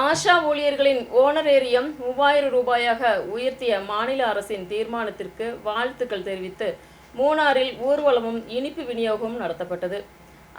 ஆஷா ஊழியர்களின் ஓனரேரியம் 3000 ரூபாயாக உயர்த்திய மாநில அரசின் தீர்மானத்திற்கு வாழ்த்துக்கள் தெரிவித்து மூணாறில் ஊர்வலமும் இனிப்பு விநியோகமும் நடத்தப்பட்டது.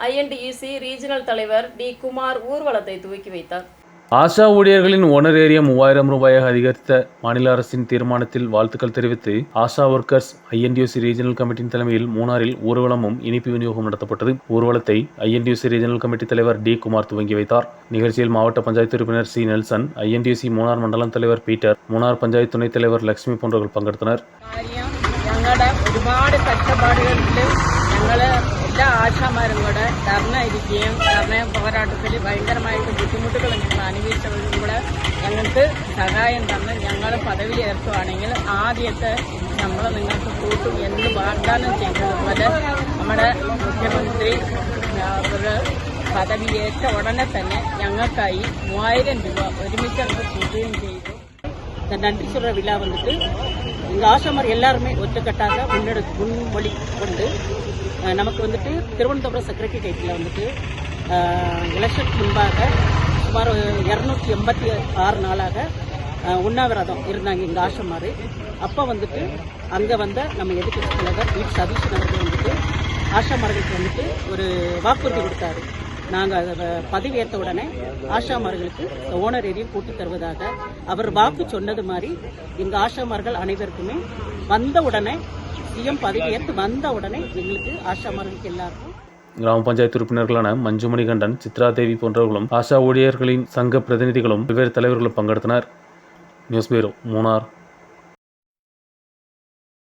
ஐஎன்டியூசி ரீஜனல் தலைவர் டி. குமார் ஊர்வலத்தை துவக்கி வைத்தார். ஆஷா ஊழியர்களின் ஓனரேரியம் 3000 ரூபாயாக அதிகரித்த மாநில அரசின் தீர்மானத்தில் வாழ்த்துக்கள் தெரிவித்து ஆஷா ஒர்க்கர்ஸ் ஐஎன்டியூசி ரீஜனல் கமிட்டியின் தலைமையில் மூணாறில் ஊர்வலமும் இனிப்பு விநியோகம் நடத்தப்பட்டது. ஊர்வலத்தை ஐஎன்டியூசி ரீஜனல் கமிட்டி தலைவர் டி. குமார் துவங்கி வைத்தார். நிகழ்ச்சியில் மாவட்ட பஞ்சாயத்து உறுப்பினர் சி. நெல்சன், ஐஎன்டியூசி மூணார் மண்டலம் தலைவர் பீட்டர், மூணார் பஞ்சாயத்து துணைத் தலைவர் லட்சுமி போன்றவர்கள் പങ്കെടുത്തனர். ഞങ്ങളുടെ ഒരുപാട് കഷ്ടപ്പാടുകളിൽ ഞങ്ങൾ എല്ലാ ആശാമാരും കൂടെ ധർണയിരിക്കുകയും ധർണ പോരാട്ടത്തിൽ ഭയങ്കരമായിട്ട് ബുദ്ധിമുട്ടുകൾ ഞങ്ങൾ അനുഭവിച്ചവരും കൂടെ ഞങ്ങൾക്ക് സഹായം തന്ന് ഞങ്ങൾ പദവിയേൽക്കുകയാണെങ്കിൽ ആദ്യത്തെ നമ്മൾ നിങ്ങൾക്ക് കൂട്ടും എന്ന് വാഗ്ദാനം ചെയ്തതുപോലെ നമ്മുടെ മുഖ്യമന്ത്രി ഒരു പദവിയേറ്റ ഉടനെ തന്നെ ഞങ്ങൾക്കായി 3000 രൂപ ഒരുമിച്ച് ഞങ്ങൾ കൂട്ടുകയും ചെയ്തു. இந்த நன்றி சொல்கிற விழா வந்துட்டு எங்கள் ஆசாமார் எல்லாருமே ஒற்றுக்கட்டாக முன்மொழி கொண்டு நமக்கு வந்துட்டு திருவனந்தபுரம் செக்ரட்டரியேட்டில் வந்துட்டு எலெக்ஷன் முன்பாக சுமார் 286 நாளாக உண்ணாவிரதம் இருந்தாங்க எங்கள் ஆசாமார். அப்போ வந்துட்டு அங்கே வந்த நம்ம எதிர்க்கட்சி தலைவர் வி. சதீஷன் அவர்கள் வந்துட்டு ஆசாமார்களுக்கு வந்துட்டு ஒரு வாக்குறுதி கொடுத்தாரு. நாங்கள் பதவியேற்ற உடனே ஆஷாமார்களுக்கு ஓனரேரியம் கூட்டி தருவதாக அவர் வாக்கு சொன்னது மாதிரி எங்கள் ஆஷாமார்கள் அனைவருக்குமே வந்த உடனே சிஎம் பதவியேற்று வந்த உடனே எங்களுக்கு ஆஷாமார்களுக்கு எல்லாருக்கும் கிராம பஞ்சாயத்து உறுப்பினர்களான மஞ்சுமணி கண்டன், சித்ரா தேவி போன்றவர்களும் ஆஷா ஊழியர்களின் சங்க பிரதிநிதிகளும் வெவ்வேறு தலைவர்களும் பங்கெடுத்தனர். News bureau, Munnar.